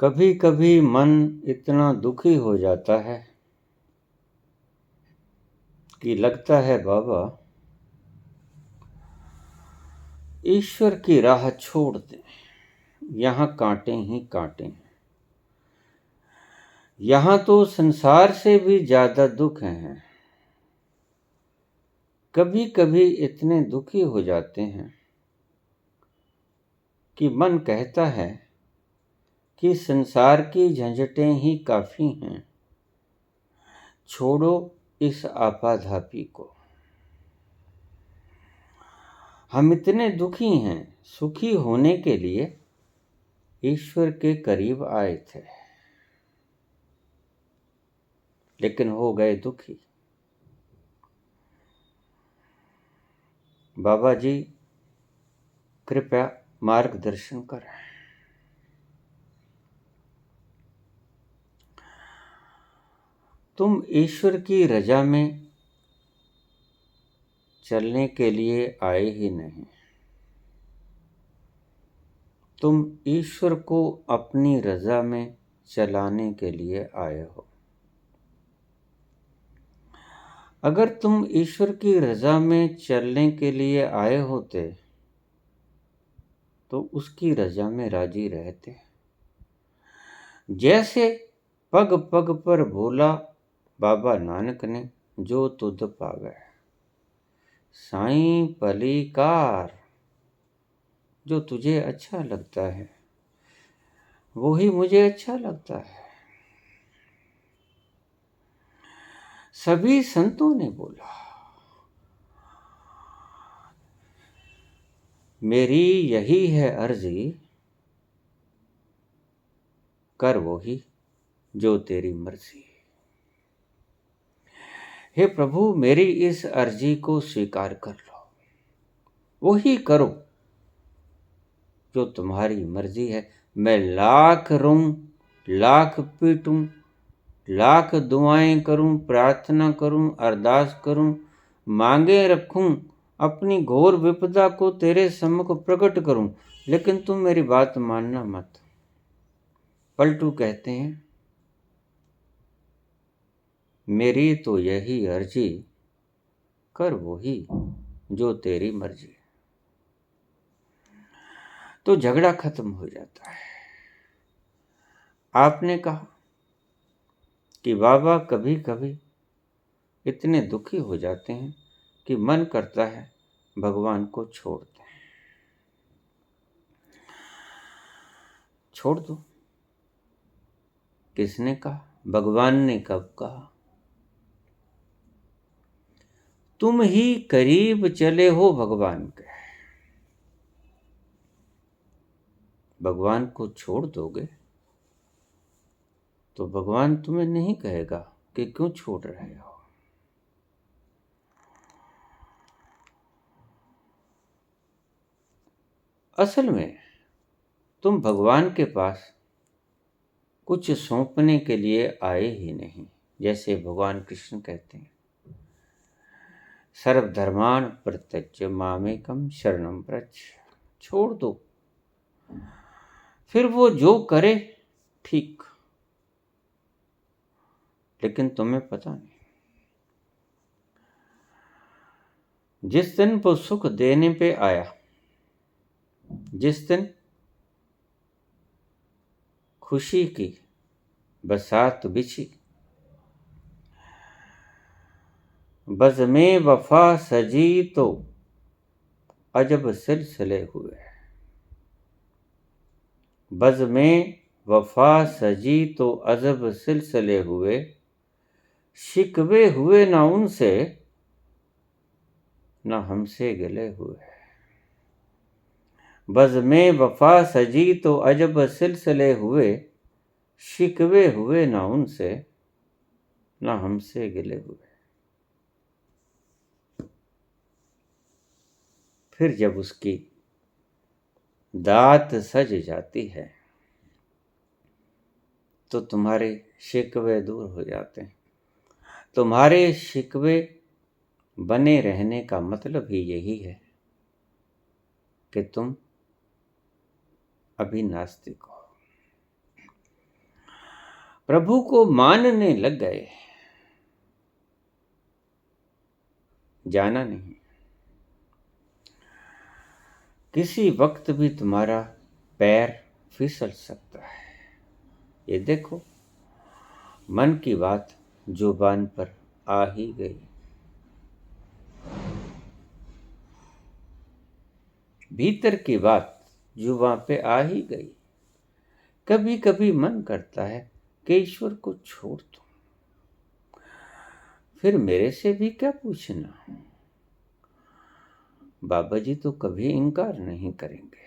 कभी कभी मन इतना दुखी हो जाता है कि लगता है बाबा ईश्वर की राह छोड़ दे। यहाँ कांटे ही कांटे हैं। यहाँ तो संसार से भी ज्यादा दुख हैं। कभी कभी इतने दुखी हो जाते हैं कि मन कहता है कि संसार की झंझटें ही काफी हैं, छोड़ो इस आपाधापी को। हम इतने दुखी हैं, सुखी होने के लिए ईश्वर के करीब आए थे, लेकिन हो गए दुखी। बाबा जी कृपया मार्गदर्शन करें। तुम ईश्वर की रजा में चलने के लिए आए ही नहीं, तुम ईश्वर को अपनी रजा में चलाने के लिए आए हो। अगर तुम ईश्वर की रजा में चलने के लिए आए होते तो उसकी रजा में राजी रहते। जैसे पग पग पर बोला बाबा नानक ने, जो तुध पावे। साईं पलीकार, जो तुझे अच्छा लगता है वही मुझे अच्छा लगता है। सभी संतों ने बोला, मेरी यही है अर्जी, कर वही जो तेरी मर्जी। हे प्रभु, मेरी इस अर्जी को स्वीकार कर लो, वही करो जो तुम्हारी मर्जी है। मैं लाख रोऊं, लाख पीटूं, लाख दुआएं करूं, प्रार्थना करूं, अरदास करूं, मांगे रखूं, अपनी घोर विपदा को तेरे सम्मुख प्रकट करूं, लेकिन तुम मेरी बात मानना मत। पलटू कहते हैं, मेरी तो यही अर्जी, कर वही जो तेरी मर्जी। तो झगड़ा खत्म हो जाता है। आपने कहा कि बाबा कभी कभी इतने दुखी हो जाते हैं कि मन करता है भगवान को छोड़ दें। छोड़ दो, किसने कहा? भगवान ने कब कहा? तुम ही करीब चले हो भगवान के। भगवान को छोड़ दोगे तो भगवान तुम्हें नहीं कहेगा कि क्यों छोड़ रहे हो। असल में तुम भगवान के पास कुछ सौंपने के लिए आए ही नहीं। जैसे भगवान कृष्ण कहते हैं, सर्वधर्मान् परित्यज्य मामेकं शरणं व्रज। छोड़ दो, फिर वो जो करे ठीक, लेकिन तुम्हें पता नहीं। जिस दिन वो सुख देने पे आया, जिस दिन खुशी की बसात बिछी, बज़ में वफा सजी तो अजब सिलसिले हुए। बज़ में वफा सजी तो अजब सिलसिले हुए, शिकवे हुए ना उनसे ना हमसे गिले हुए। बज़ में वफा सजी तो अजब सिलसिले हुए, शिकवे हुए ना उनसे ना हमसे गिले हुए। फिर जब उसकी दात सज जाती है तो तुम्हारे शिकवे दूर हो जाते हैं। तुम्हारे शिकवे बने रहने का मतलब ही यही है कि तुम अभी नास्तिक हो। प्रभु को मानने लग गए, जाना नहीं। किसी वक्त भी तुम्हारा पैर फिसल सकता है। ये देखो, मन की बात जुबान पर आ ही गई, भीतर की बात जुबान पे आ ही गई। कभी कभी मन करता है कि ईश्वर को छोड़ दो, फिर मेरे से भी क्या पूछना। बाबा जी तो कभी इनकार नहीं करेंगे,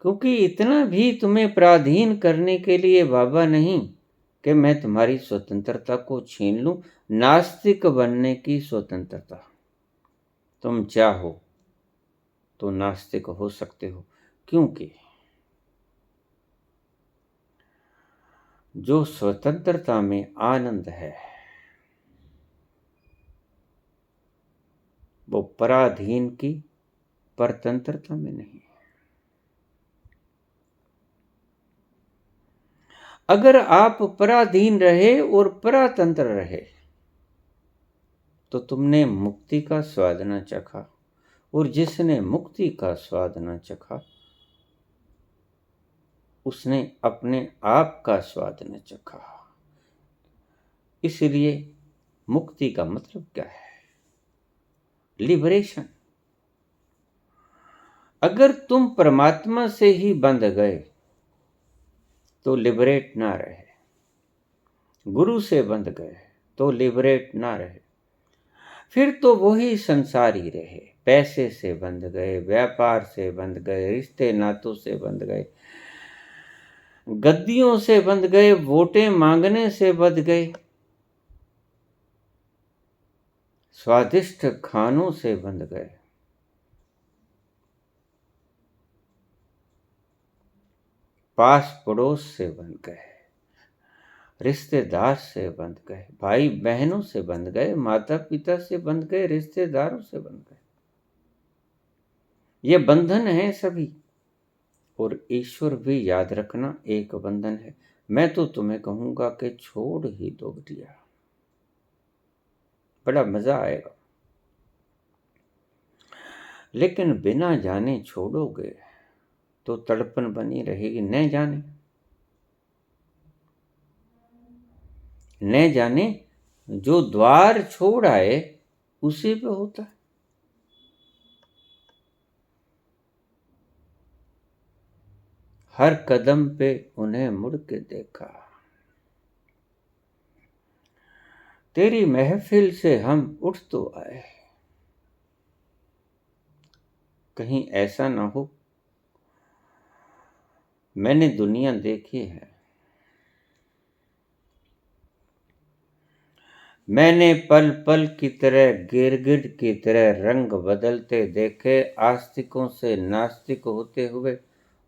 क्योंकि इतना भी तुम्हें पराधीन करने के लिए बाबा नहीं कि मैं तुम्हारी स्वतंत्रता को छीन लूं। नास्तिक बनने की स्वतंत्रता, तुम चाहो तो नास्तिक हो सकते हो, क्योंकि जो स्वतंत्रता में आनंद है वो पराधीन की परतंत्रता में नहीं। अगर आप पराधीन रहे और परातंत्र रहे तो तुमने मुक्ति का स्वाद न चखा, और जिसने मुक्ति का स्वाद न चखा उसने अपने आप का स्वाद न चखा। इसलिए मुक्ति का मतलब क्या है? लिबरेशन। अगर तुम परमात्मा से ही बंध गए तो लिबरेट ना रहे, गुरु से बंध गए तो लिबरेट ना रहे, फिर तो वही संसारी रहे। पैसे से बंध गए, व्यापार से बंध गए, रिश्ते नातों से बंध गए, गद्दियों से बंध गए, वोटें मांगने से बंध गए, स्वादिष्ट खानों से बंध गए, पास पड़ोस से बंध गए, रिश्तेदार से बंध गए, भाई बहनों से बंध गए, माता पिता से बंध गए, रिश्तेदारों से बंध गए। ये बंधन है सभी, और ईश्वर भी याद रखना एक बंधन है। मैं तो तुम्हें कहूंगा कि छोड़ ही दो बिटिया, बड़ा मजा आएगा। लेकिन बिना जाने छोड़ोगे तो तड़पन बनी रहेगी। न जाने, न जाने जो द्वार छोड़ आए उसी पे होता है। हर कदम पे उन्हें मुड़ के देखा, तेरी महफिल से हम उठ तो आए, कहीं ऐसा ना हो। मैंने दुनिया देखी है, मैंने पल पल की तरह, गिरगिट की तरह रंग बदलते देखे, आस्तिकों से नास्तिक होते हुए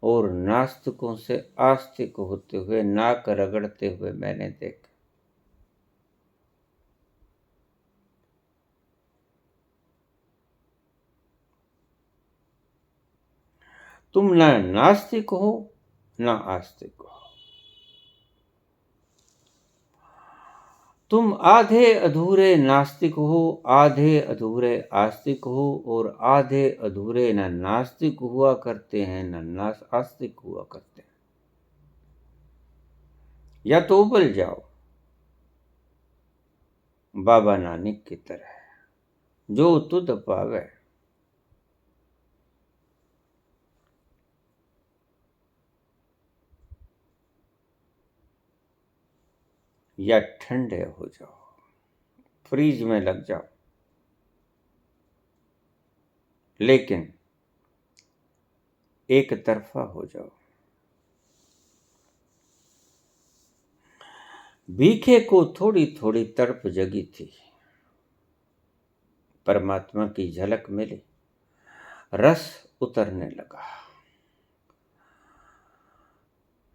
और नास्तिकों से आस्तिक होते हुए, नाक रगड़ते हुए मैंने देखा। तुम ना नास्तिक हो ना आस्तिक हो, तुम आधे अधूरे नास्तिक हो, आधे अधूरे आस्तिक हो, और आधे अधूरे न नास्तिक हुआ करते हैं न आस्तिक हुआ करते हैं। या तो उबल जाओ बाबा नानक की तरह, जो तुद पावे, या ठंडे हो जाओ, फ्रीज में लग जाओ, लेकिन एक तरफा हो जाओ। भीखे को थोड़ी थोड़ी तड़प जगी थी, परमात्मा की झलक मिली, रस उतरने लगा,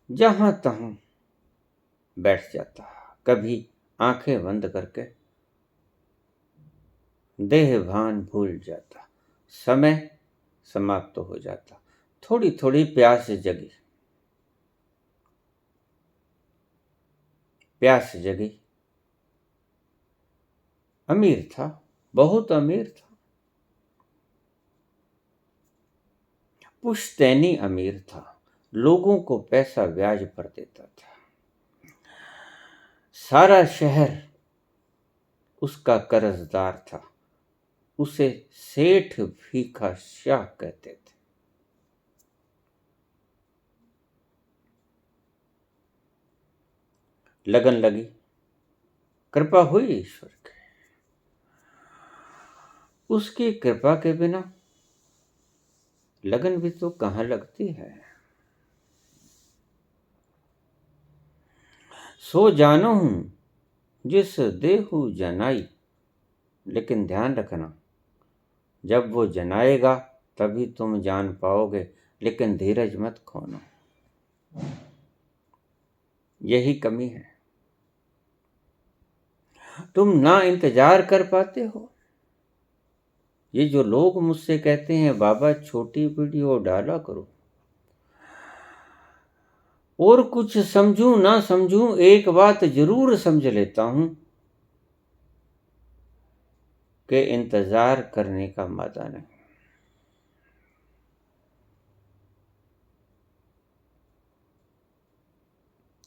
जहां तहां बैठ जाता, कभी आंखें बंद करके देह भान भूल जाता, समय समाप्त हो जाता। थोड़ी थोड़ी प्यास जगी, प्यास जगी। अमीर था, बहुत अमीर था, पुश्तैनी अमीर था, लोगों को पैसा ब्याज पर देता था। सारा शहर उसका कर्जदार था। उसे सेठ भीखा शाह कहते थे। लगन लगी, कृपा हुई ईश्वर की। उसकी कृपा के बिना लगन भी तो कहाँ लगती है। सो जानो हूं जिस देहु जनाई, लेकिन ध्यान रखना, जब वो जनाएगा तभी तुम जान पाओगे, लेकिन धीरज मत खोना। यही कमी है, तुम ना इंतजार कर पाते हो। ये जो लोग मुझसे कहते हैं बाबा छोटी वीडियो डाला करो, और कुछ समझूं ना समझूं एक बात जरूर समझ लेता हूं कि इंतजार करने का मजा नहीं।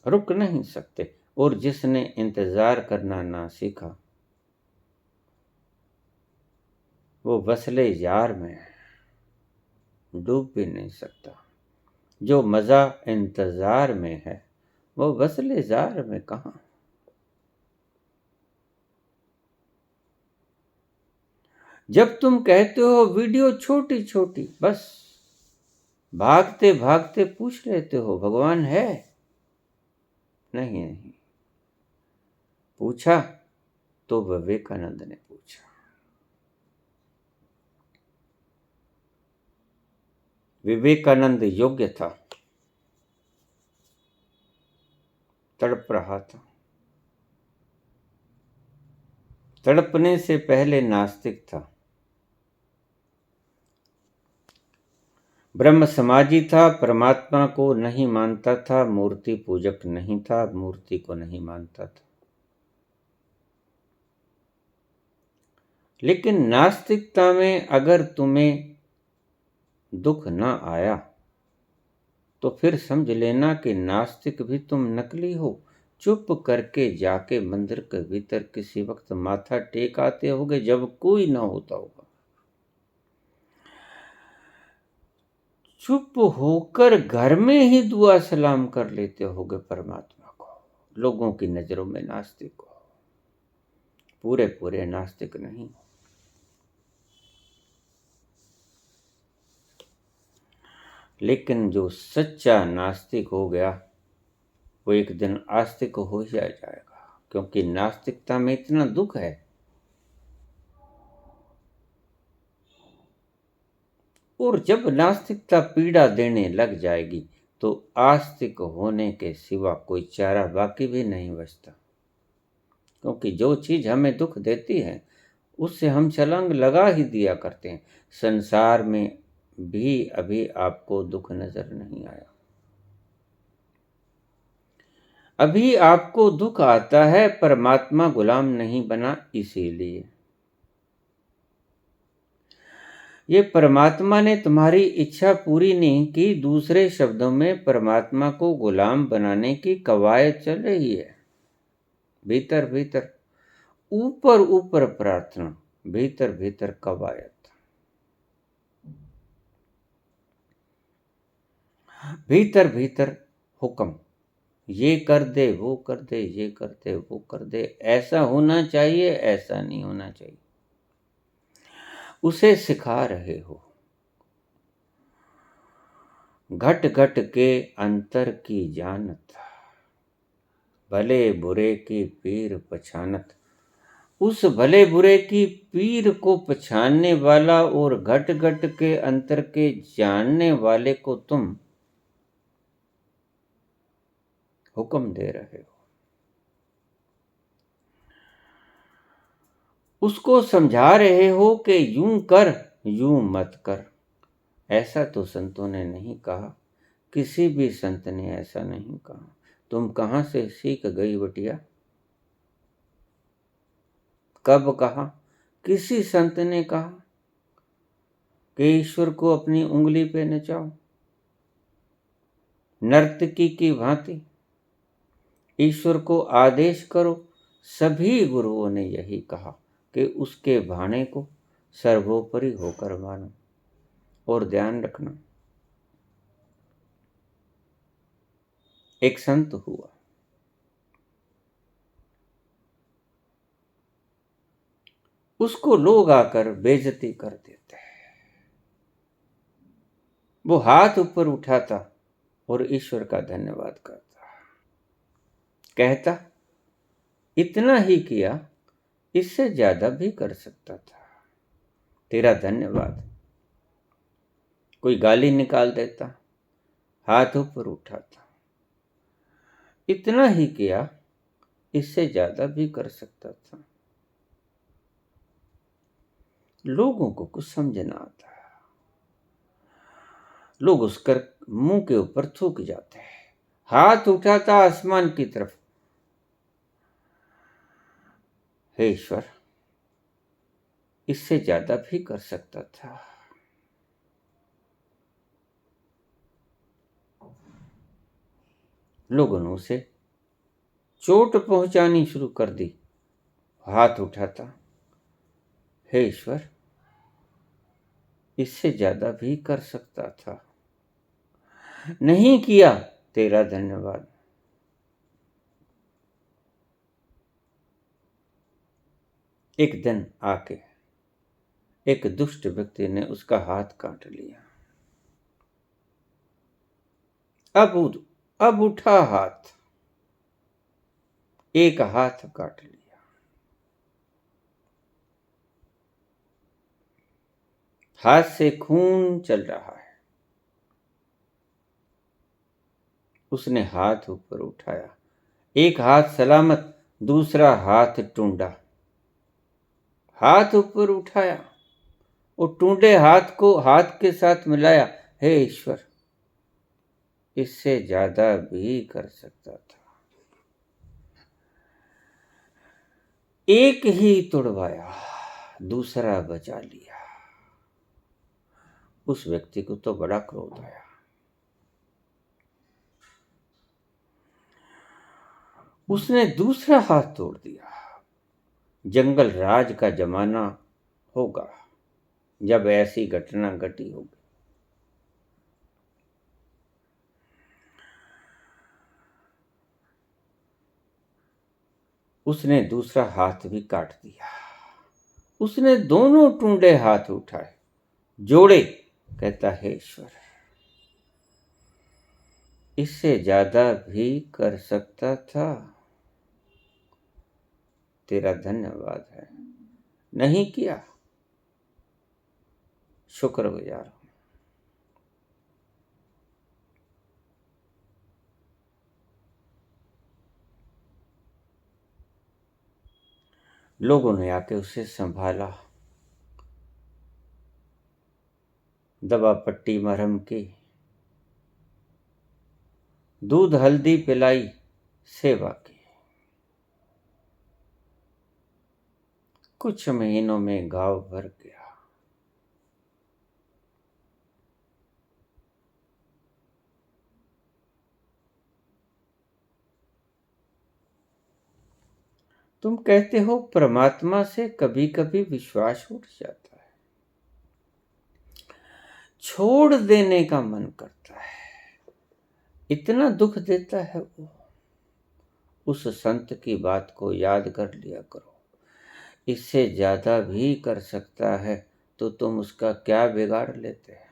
रुक नहीं सकते, और जिसने इंतजार करना ना सीखा वो वसले जार में डूब भी नहीं सकता। जो मजा इंतजार में है वो वसले जार में कहां। जब तुम कहते हो वीडियो छोटी छोटी, बस भागते भागते पूछ लेते हो भगवान है। नहीं नहीं, पूछा तो विवेकानंद ने पूछा। विवेकानंद योग्य था, तड़प रहा था। तड़पने से पहले नास्तिक था, ब्रह्म समाजी था, परमात्मा को नहीं मानता था, मूर्ति पूजक नहीं था, मूर्ति को नहीं मानता था। लेकिन नास्तिकता में अगर तुम्हें दुख ना आया तो फिर समझ लेना कि नास्तिक भी तुम नकली हो। चुप करके जाके मंदिर के भीतर किसी वक्त माथा टेक आते होगे जब कोई ना होता होगा। चुप होकर घर में ही दुआ सलाम कर लेते होगे परमात्मा को। लोगों की नजरों में नास्तिक हो, पूरे पूरे नास्तिक नहीं। लेकिन जो सच्चा नास्तिक हो गया वो एक दिन आस्तिक हो जाएगा, क्योंकि नास्तिकता में इतना दुख है। और जब नास्तिकता पीड़ा देने लग जाएगी तो आस्तिक होने के सिवा कोई चारा बाकी भी नहीं बचता। क्योंकि जो चीज हमें दुख देती है उससे हम छलांग लगा ही दिया करते हैं। संसार में भी अभी आपको दुख नजर नहीं आया, अभी आपको दुख आता है परमात्मा गुलाम नहीं बना इसीलिए। ये परमात्मा ने तुम्हारी इच्छा पूरी नहीं की, दूसरे शब्दों में परमात्मा को गुलाम बनाने की कवायद चल रही है। भीतर भीतर, ऊपर ऊपर प्रार्थना, भीतर भीतर कवायद। भीतर भीतर हुक्म, ये कर दे वो कर दे, ये कर दे वो कर दे, ऐसा होना चाहिए ऐसा नहीं होना चाहिए। उसे सिखा रहे हो। घट घट के अंतर की जानत, भले बुरे की पीर पछानत। उस भले बुरे की पीर को पछानने वाला और घट घट के अंतर के जानने वाले को तुम हुक्म दे रहे हो। उसको समझा रहे हो कि यूं कर यूं मत कर। ऐसा तो संतों ने नहीं कहा, किसी भी संत ने ऐसा नहीं कहा। तुम कहाँ से सीख गई बटिया? कब कहा? किसी संत ने कहा कि ईश्वर को अपनी उंगली पे नचाओ, नर्तकी की भांति ईश्वर को आदेश करो। सभी गुरुओं ने यही कहा कि उसके भाने को सर्वोपरि होकर मानो। और ध्यान रखना, एक संत हुआ, उसको लोग आकर बेइज्जती कर देते हैं। वो हाथ ऊपर उठाता और ईश्वर का धन्यवाद करता, कहता इतना ही किया, इससे ज्यादा भी कर सकता था, तेरा धन्यवाद। कोई गाली निकाल देता, हाथ ऊपर उठाता, इतना ही किया, इससे ज्यादा भी कर सकता था। लोगों को कुछ समझना आता, लोग उसकर मुंह के ऊपर थूक जाते हैं। हाथ उठाता आसमान की तरफ, हे ईश्वर, इससे ज्यादा भी कर सकता था। लोगों ने उसे चोट पहुंचानी शुरू कर दी। हाथ उठाता, हे ईश्वर, इससे ज्यादा भी कर सकता था, नहीं किया, तेरा धन्यवाद। एक दिन आके एक दुष्ट व्यक्ति ने उसका हाथ काट लिया। अब उठा हाथ, एक हाथ काट लिया। हाथ से खून चल रहा है। उसने हाथ ऊपर उठाया, एक हाथ सलामत, दूसरा हाथ टूंडा। हाथ ऊपर उठाया और टूंडे हाथ को हाथ के साथ मिलाया, हे ईश्वर, इससे ज्यादा भी कर सकता था। एक ही तुड़वाया, दूसरा बचा लिया। उस व्यक्ति को तो बड़ा क्रोध आया। उसने दूसरा हाथ तोड़ दिया। जंगल राज का जमाना होगा जब ऐसी घटना घटी होगी। उसने दूसरा हाथ भी काट दिया। उसने दोनों टूंडे हाथ उठाए, जोड़े, कहता है ईश्वर, इससे ज्यादा भी कर सकता था, तेरा धन्यवाद है, नहीं किया, शुक्रगुजार हूं। लोगों ने आके उसे संभाला, दवा पट्टी मरहम की, दूध हल्दी पिलाई, सेवा की। कुछ महीनों में घाव भर गया। तुम कहते हो परमात्मा से कभी कभी विश्वास उठ जाता है, छोड़ देने का मन करता है, इतना दुख देता है वो। उस संत की बात को याद कर लिया करो, इससे ज्यादा भी कर सकता है तो तुम उसका क्या बिगाड़ लेते हैं?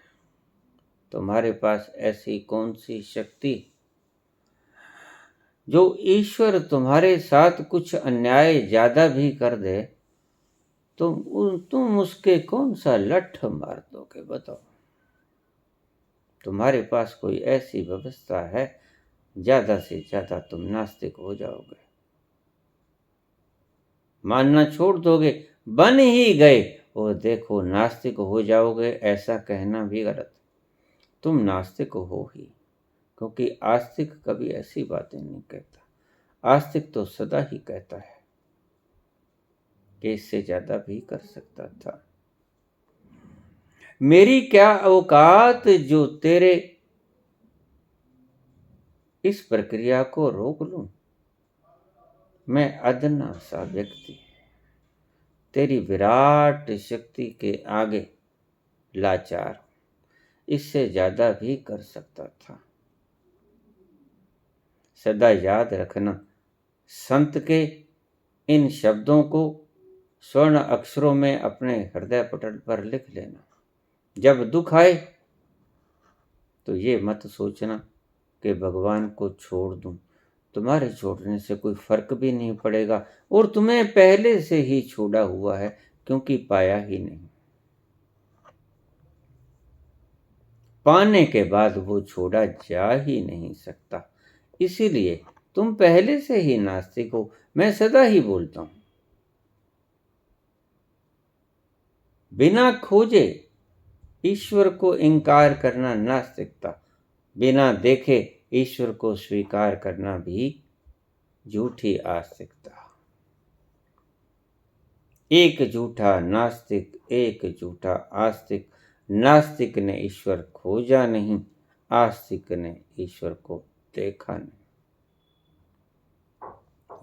तुम्हारे पास ऐसी कौन सी शक्ति जो ईश्वर तुम्हारे साथ कुछ अन्याय ज्यादा भी कर दे तुम उसके कौन सा लठ मार दोगे? बताओ, तुम्हारे पास कोई ऐसी व्यवस्था है? ज्यादा से ज्यादा तुम नास्तिक हो जाओगे, मानना छोड़ दोगे, बन ही गए और देखो नास्तिक हो जाओगे, ऐसा कहना भी गलत। तुम नास्तिक हो ही, क्योंकि आस्तिक कभी ऐसी बातें नहीं कहता। आस्तिक तो सदा ही कहता है कि इससे ज्यादा भी कर सकता था। मेरी क्या औकात जो तेरे इस प्रक्रिया को रोक लूं। मैं अदना सा व्यक्ति तेरी विराट शक्ति के आगे लाचार हूं। इससे ज्यादा भी कर सकता था। सदा याद रखना, संत के इन शब्दों को स्वर्ण अक्षरों में अपने हृदय पटल पर लिख लेना। जब दुख आए तो ये मत सोचना कि भगवान को छोड़ दूं। तुम्हारे छोड़ने से कोई फर्क भी नहीं पड़ेगा और तुम्हें पहले से ही छोड़ा हुआ है, क्योंकि पाया ही नहीं। पाने के बाद वो छोड़ा जा ही नहीं सकता। इसीलिए तुम पहले से ही नास्तिक हो। मैं सदा ही बोलता हूं, बिना खोजे ईश्वर को इनकार करना नास्तिकता, बिना देखे ईश्वर को स्वीकार करना भी झूठी आस्तिकता। एक झूठा नास्तिक, एक झूठा आस्तिक। नास्तिक ने ईश्वर खोजा नहीं, आस्तिक ने ईश्वर को देखा नहीं।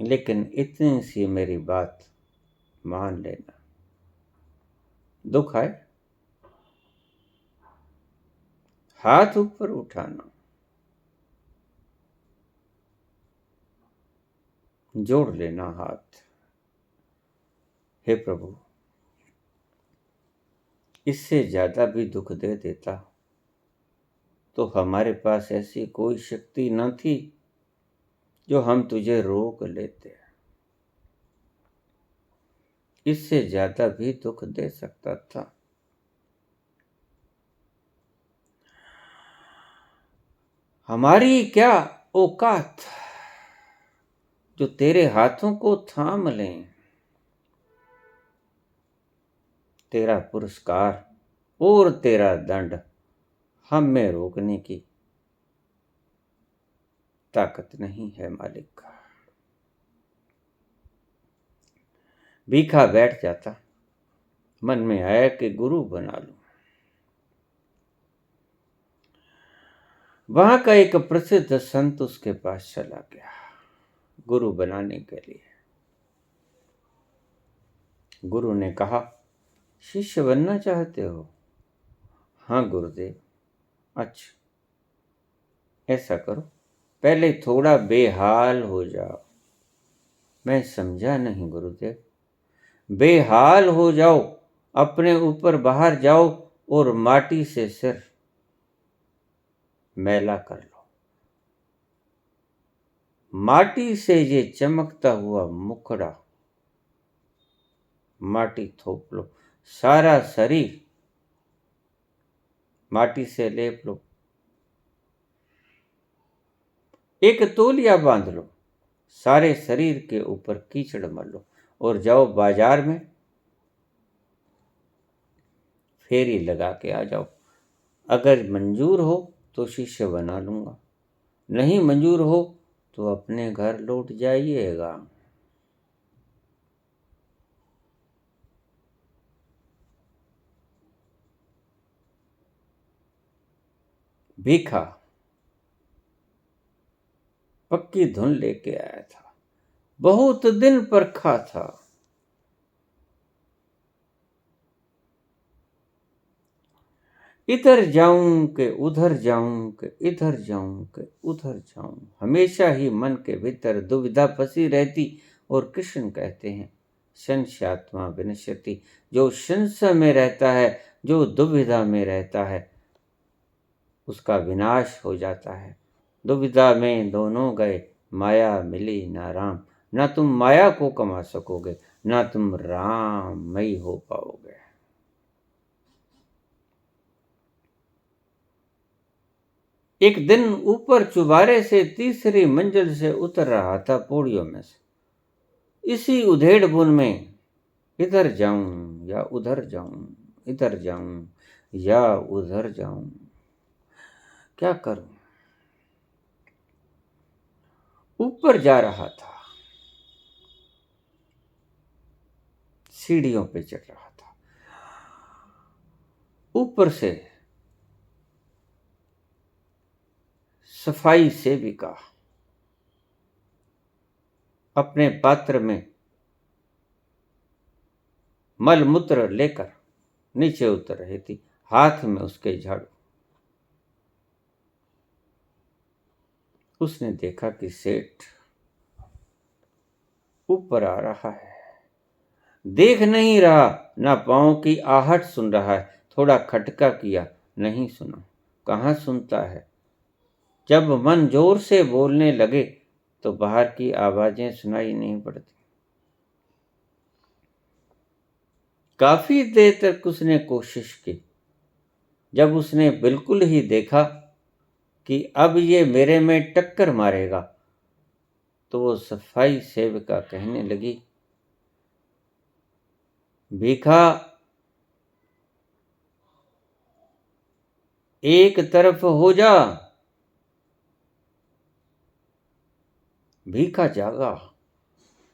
लेकिन इतनी सी मेरी बात मान लेना, दुख आए हाथ ऊपर उठाना, जोड़ लेना हाथ। हे प्रभु, इससे ज्यादा भी दुख दे देता तो हमारे पास ऐसी कोई शक्ति न थी जो हम तुझे रोक लेते। इससे ज्यादा भी दुख दे सकता था। हमारी क्या औकात जो तेरे हाथों को थाम लें। तेरा पुरस्कार और तेरा दंड हम में रोकने की ताकत नहीं है मालिक। भीखा बैठ जाता, मन में आया कि गुरु बना लूं। वहां का एक प्रसिद्ध संत उसके पास चला गया गुरु बनाने के लिए। गुरु ने कहा, शिष्य बनना चाहते हो? हाँ गुरुदेव। अच्छा, ऐसा करो, पहले थोड़ा बेहाल हो जाओ। मैं समझा नहीं गुरुदेव। बेहाल हो जाओ, अपने ऊपर बाहर जाओ और माटी से सिर मैला कर लो। माटी से ये चमकता हुआ मुखड़ा माटी थोप लो, सारा शरीर माटी से लेप लो, एक तौलिया बांध लो, सारे शरीर के ऊपर कीचड़ मल लो और जाओ बाजार में फेरी लगा के आ जाओ। अगर मंजूर हो तो शिष्य बना लूंगा, नहीं मंजूर हो तो अपने घर लौट जाइएगा। भीखा पक्की धुन लेके आया था, बहुत दिन परखा था। इधर जाऊं के उधर जाऊं के इधर जाऊं के उधर जाऊं, हमेशा ही मन के भीतर दुविधा फंसी रहती। और कृष्ण कहते हैं, संशयात्मा विनश्यति। जो संशय में रहता है, जो दुविधा में रहता है, उसका विनाश हो जाता है। दुविधा में दोनों गए, माया मिली ना राम। ना तुम माया को कमा सकोगे, ना तुम राममयी हो पाओगे। एक दिन ऊपर चुबारे से तीसरी मंजिल से उतर रहा था पौड़ियों में से। इसी उधेड़ बुन में इधर जाऊं या उधर जाऊं, इधर जाऊं या उधर जाऊं, क्या करूं? ऊपर जा रहा था, सीढ़ियों पे चढ़ रहा था। ऊपर से सफाई सेविका अपने पात्र में मल मूत्र लेकर नीचे उतर रही थी, हाथ में उसके झाड़ू। उसने देखा कि सेठ ऊपर आ रहा है, देख नहीं रहा, ना पांव की आहट सुन रहा है। थोड़ा खटका किया, नहीं सुना। कहाँ सुनता है? जब मन जोर से बोलने लगे तो बाहर की आवाजें सुनाई नहीं पड़ती। काफी देर तक उसने कोशिश की। जब उसने बिल्कुल ही देखा कि अब ये मेरे में टक्कर मारेगा, तो वो सफाई सेविका कहने लगी, भीखा, एक तरफ हो जा। भीखा जागा,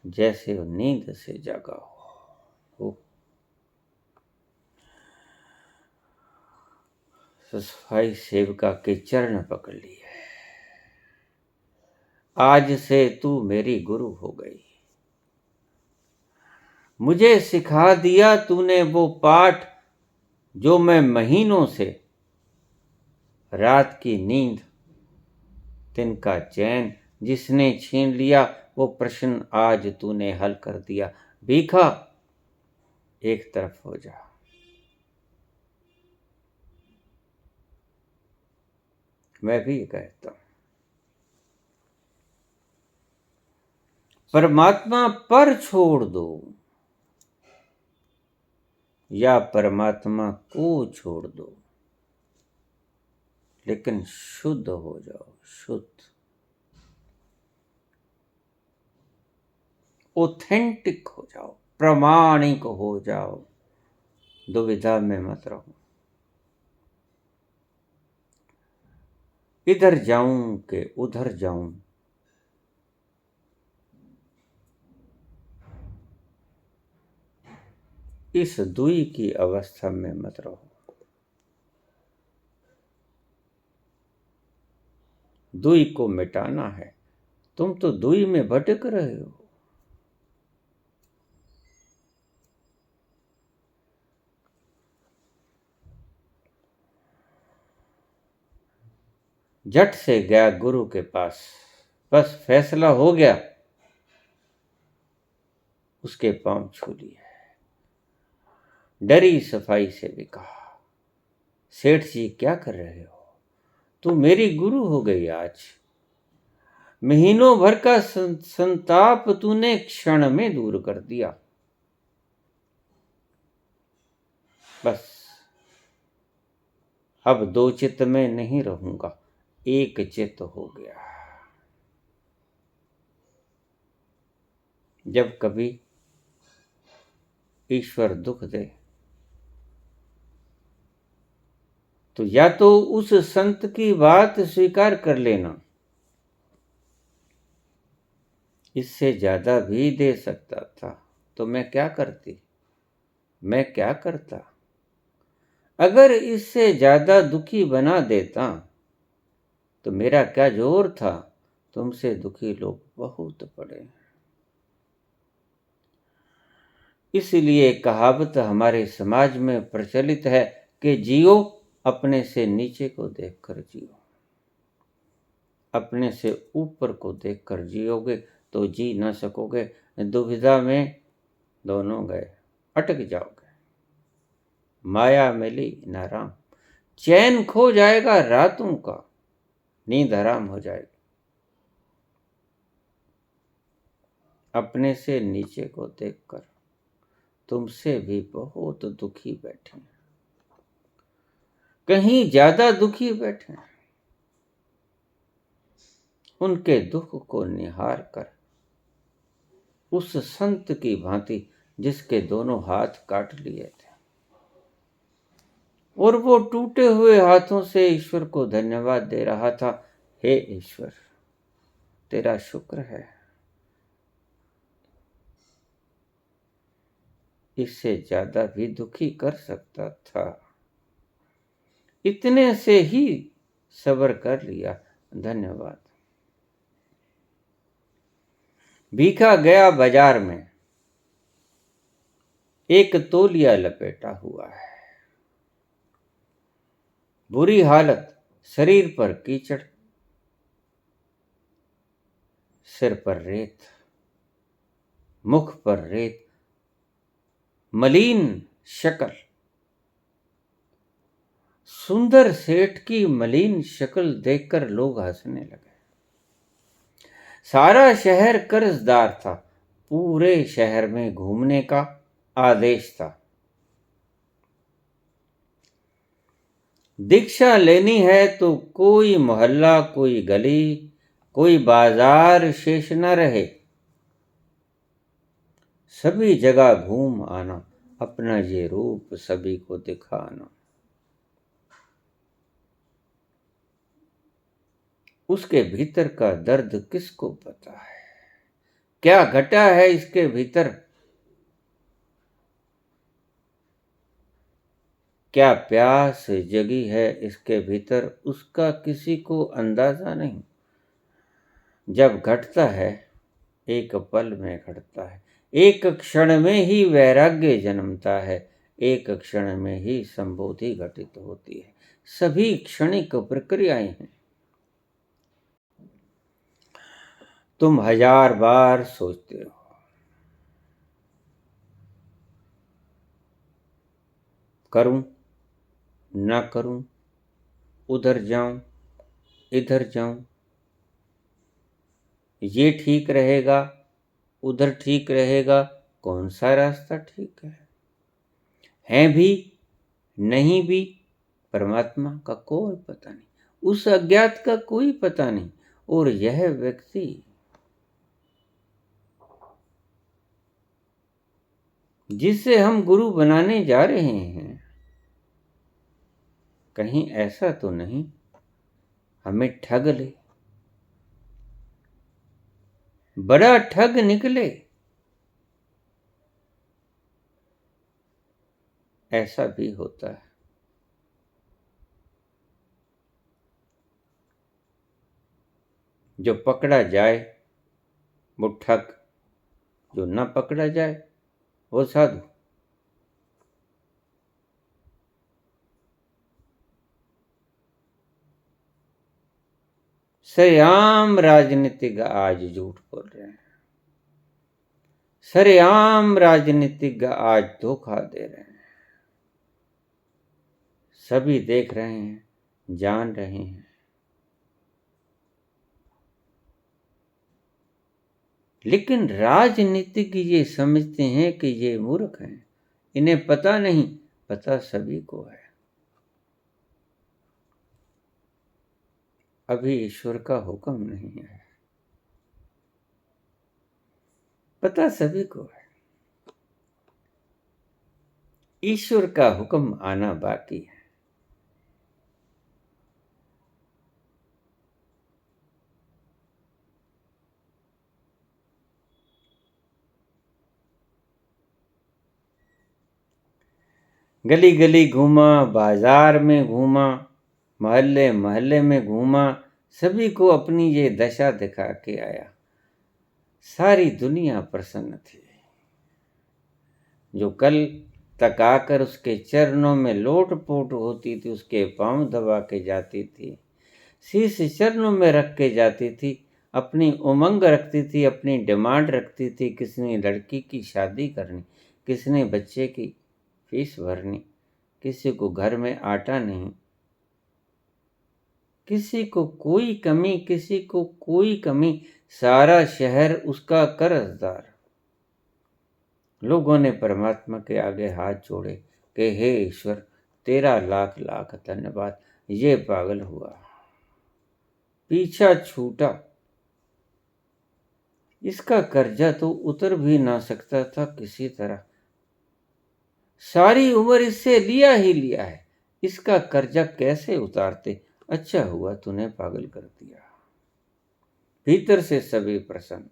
जैसे वो नींद से जागा हो। सफाई सेविका के चरण पकड़ लिए। आज से तू मेरी गुरु हो गई। मुझे सिखा दिया तूने वो पाठ जो मैं महीनों से, रात की नींद, दिन का चैन जिसने छीन लिया, वो प्रश्न आज तूने हल कर दिया। भीखा, एक तरफ हो जा। मैं भी कहता हूं, परमात्मा पर छोड़ दो या परमात्मा को छोड़ दो, लेकिन शुद्ध हो जाओ, शुद्ध, ऑथेंटिक हो जाओ, प्रामाणिक हो जाओ। दुविधा में मत रहो, इधर जाऊं कि उधर जाऊं। इस दुई की अवस्था में मत रहो। दुई को मिटाना है, तुम तो दुई में भटक रहे हो। झट से गया गुरु के पास, बस फैसला हो गया, उसके पांव छू लिए। डरी सफाई सेविका, सेठ जी क्या कर रहे हो? तू मेरी गुरु हो गई आज। महीनों भर का संताप तूने क्षण में दूर कर दिया। बस अब दो चित्त में नहीं रहूंगा, एक चित्त हो गया। जब कभी ईश्वर दुख दे तो या तो उस संत की बात स्वीकार कर लेना, इससे ज्यादा भी दे सकता था तो मैं क्या करती, मैं क्या करता। अगर इससे ज्यादा दुखी बना देता तो मेरा क्या जोर था, तुमसे दुखी लोग बहुत पड़े। इसलिए कहावत हमारे समाज में प्रचलित है कि जियो अपने से नीचे को देखकर जियो, अपने से ऊपर को देखकर जियोगे तो जी ना सकोगे। दुविधा में दोनों गए, अटक जाओगे। माया मिली ना राम, चैन खो जाएगा रातों का, नींद हराम हो जाएगी। अपने से नीचे को देखकर तुमसे भी बहुत दुखी बैठे, कहीं ज्यादा दुखी बैठे। उनके दुख को निहार कर उस संत की भांति जिसके दोनों हाथ काट लिए थे और वो टूटे हुए हाथों से ईश्वर को धन्यवाद दे रहा था, हे ईश्वर, तेरा शुक्र है, इससे ज्यादा भी दुखी कर सकता था, इतने से ही सब्र कर लिया, धन्यवाद। भीखा गया बाजार में, एक तौलिया लपेटा हुआ है, बुरी हालत, शरीर पर कीचड़, सिर पर रेत, मुख पर रेत, मलिन शक्ल। सुंदर सेठ की मलिन शक्ल देखकर लोग हंसने लगे। सारा शहर कर्जदार था, पूरे शहर में घूमने का आदेश था। दीक्षा लेनी है तो कोई मोहल्ला, कोई गली, कोई बाजार शेष न रहे, सभी जगह घूम आना, अपना ये रूप सभी को दिखाना। उसके भीतर का दर्द किसको पता है, क्या घटा है इसके भीतर, क्या प्यास जगी है इसके भीतर, उसका किसी को अंदाजा नहीं। जब घटता है एक पल में घटता है, एक क्षण में ही वैराग्य जन्मता है, एक क्षण में ही संबोधि घटित होती है। सभी क्षणिक प्रक्रियाएं हैं। तुम 1000 बार सोचते हो, करूं ना करूं, उधर जाऊं इधर जाऊं, ये ठीक रहेगा उधर ठीक रहेगा, कौन सा रास्ता ठीक है भी नहीं भी, परमात्मा का कोई पता नहीं, उस अज्ञात का कोई पता नहीं। और यह व्यक्ति जिसे हम गुरु बनाने जा रहे हैं, कहीं ऐसा तो नहीं हमें ठग ले, बड़ा ठग निकले, ऐसा भी होता है। जो पकड़ा जाए वो ठग, जो न पकड़ा जाए वो साधु। सरेआम राजनीतिक आज झूठ बोल रहे हैं, सरेआम राजनीतिक आज धोखा दे रहे हैं, सभी देख रहे हैं, जान रहे हैं। लेकिन राजनीतिक ये समझते हैं कि ये मूर्ख हैं, इन्हें पता नहीं, पता सभी को है। अभी ईश्वर का हुक्म नहीं है, पता सभी को है, ईश्वर का हुक्म आना बाकी है। गली गली घूमा, बाजार में घूमा, मोहल्ले मोहल्ले में घूमा, सभी को अपनी ये दशा दिखा के आया। सारी दुनिया प्रसन्न थी। जो कल तक आकर उसके चरणों में लोट-पोट होती थी, उसके पांव दबा के जाती थी, शीश चरणों में रख के जाती थी, अपनी उमंग रखती थी, अपनी डिमांड रखती थी, किसने लड़की की शादी करनी, किसने बच्चे की फीस भरनी, किसी को घर में आटा नहीं, किसी को कोई कमी, किसी को कोई कमी, सारा शहर उसका कर्जदार। लोगों ने परमात्मा के आगे हाथ जोड़े कि हे ईश्वर, तेरा लाख लाख धन्यवाद, ये पागल हुआ, पीछा छूटा, इसका कर्जा तो उतर भी ना सकता था किसी तरह, सारी उम्र इससे लिया ही लिया है, इसका कर्जा कैसे उतारते, अच्छा हुआ तूने पागल कर दिया। भीतर से सभी प्रसन्न,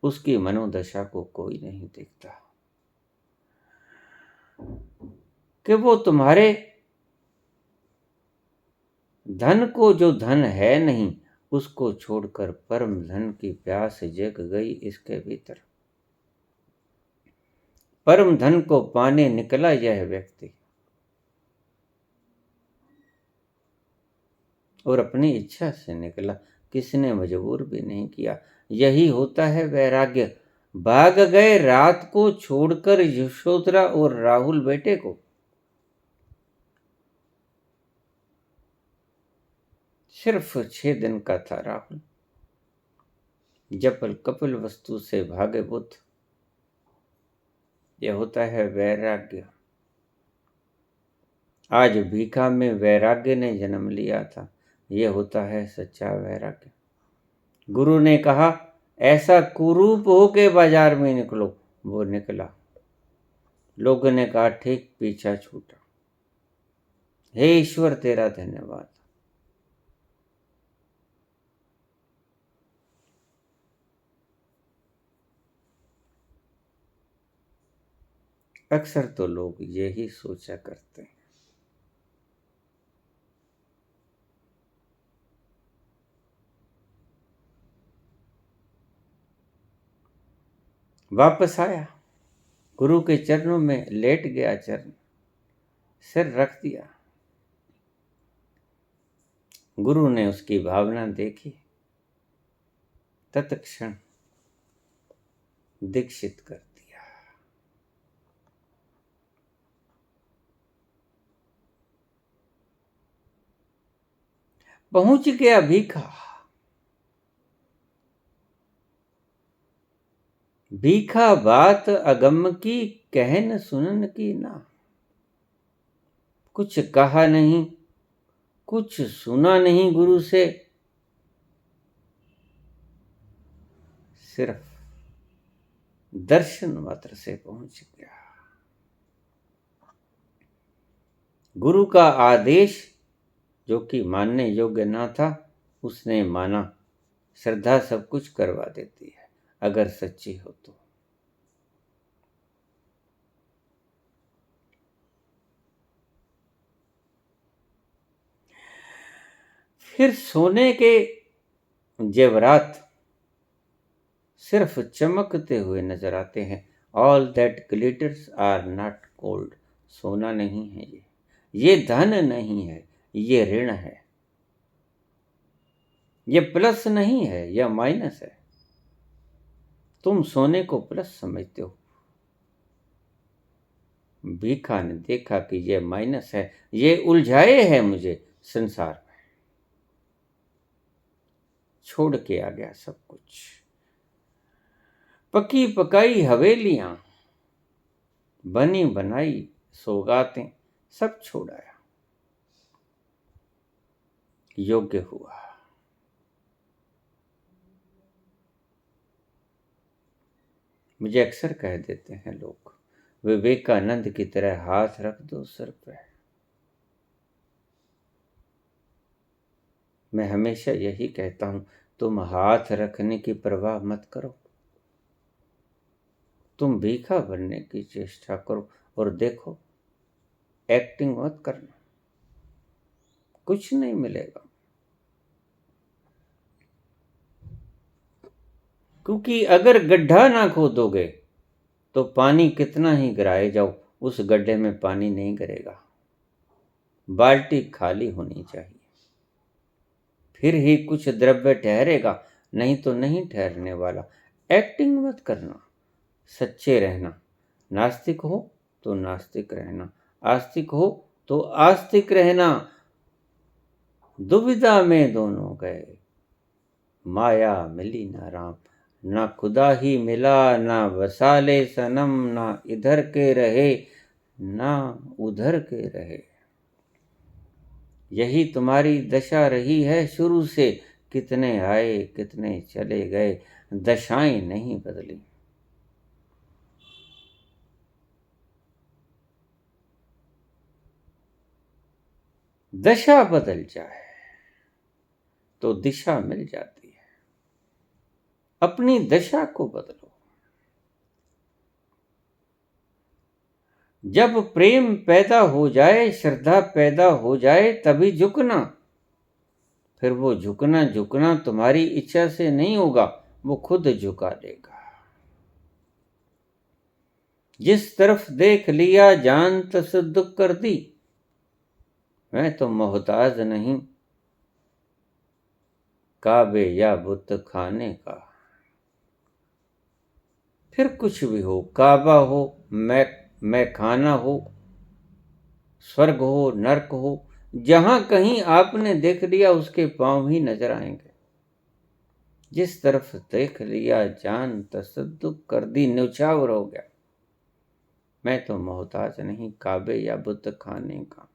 उसकी मनोदशा को कोई नहीं देखता कि वो तुम्हारे धन को, जो धन है नहीं, उसको छोड़कर परम धन की प्यास जग गई इसके भीतर। परम धन को पाने निकला यह व्यक्ति और अपनी इच्छा से निकला, किसने मजबूर भी नहीं किया। यही होता है वैराग्य। भाग गए रात को छोड़कर यशोधरा और राहुल बेटे को। सिर्फ 6 दिन का था राहुल, जपल कपिल वस्तु से भागे बुद्ध। यह होता है वैराग्य। आज भीखा में वैराग्य ने जन्म लिया था। यह होता है सच्चा वैराग्य। गुरु ने कहा ऐसा कुरूप हो के बाजार में निकलो, वो निकला। लोगों ने कहा ठीक, पीछा छूटा। हे ईश्वर तेरा धन्यवाद। अक्सर तो लोग यही सोचा करते हैं। वापस आया, गुरु के चरणों में लेट गया, चरण सिर रख दिया। गुरु ने उसकी भावना देखी, तत्क्षण दीक्षित कर दिया। पहुंच गया भीखा। भीखा बात अगम की, कहन सुनन की ना। कुछ कहा नहीं, कुछ सुना नहीं गुरु से, सिर्फ दर्शन मात्र से पहुंच गया। गुरु का आदेश जो कि मानने योग्य ना था, उसने माना। श्रद्धा सब कुछ करवा देती है अगर सच्ची हो तो। फिर सोने के जेवरात सिर्फ चमकते हुए नजर आते हैं। All that glitters are not gold. सोना नहीं है ये धन नहीं है, ये ऋण है। ये प्लस नहीं है, यह माइनस है। तुम सोने को प्लस समझते हो। भीखा ने देखा कि यह माइनस है, ये उलझाए है मुझे संसार में। छोड़ के आ गया सब कुछ। पकी पकाई हवेलियां, बनी बनाई सौगातें, सब छोड़ आया। योग्य हुआ। मुझे अक्सर कह देते हैं लोग, विवेकानंद की तरह हाथ रख दो सर पे। मैं हमेशा यही कहता हूं, तुम हाथ रखने की परवाह मत करो। तुम भीखा बनने की चेष्टा करो और देखो, एक्टिंग मत करना, कुछ नहीं मिलेगा। क्योंकि अगर गड्ढा ना खोदोगे तो पानी कितना ही गिराए जाओ, उस गड्ढे में पानी नहीं गिरेगा। बाल्टी खाली होनी चाहिए, फिर ही कुछ द्रव्य ठहरेगा, नहीं तो नहीं ठहरने वाला। एक्टिंग मत करना, सच्चे रहना। नास्तिक हो तो नास्तिक रहना, आस्तिक हो तो आस्तिक रहना। दुविधा में दोनों गए, माया मिली ना राम। ना खुदा ही मिला, ना वसाले सनम, ना इधर के रहे ना उधर के रहे। यही तुम्हारी दशा रही है शुरू से। कितने आए कितने चले गए, दशाएं नहीं बदली। दशा बदल जाए तो दिशा मिल जाती है। अपनी दशा को बदलो। जब प्रेम पैदा हो जाए, श्रद्धा पैदा हो जाए, तभी झुकना। फिर वो झुकना तुम्हारी इच्छा से नहीं होगा, वो खुद झुका देगा। जिस तरफ देख लिया जान तसद्दुक कर दी, मैं तो मोहताज नहीं काबे या बुत खाने का। फिर कुछ भी हो, काबा हो, मैं खाना हो, स्वर्ग हो, नरक हो, जहां कहीं आपने देख लिया उसके पांव ही नजर आएंगे। जिस तरफ देख लिया जान तसद्दुक कर दी, न्यौछावर हो गया। मैं तो मोहताज नहीं काबे या बुत खाने का।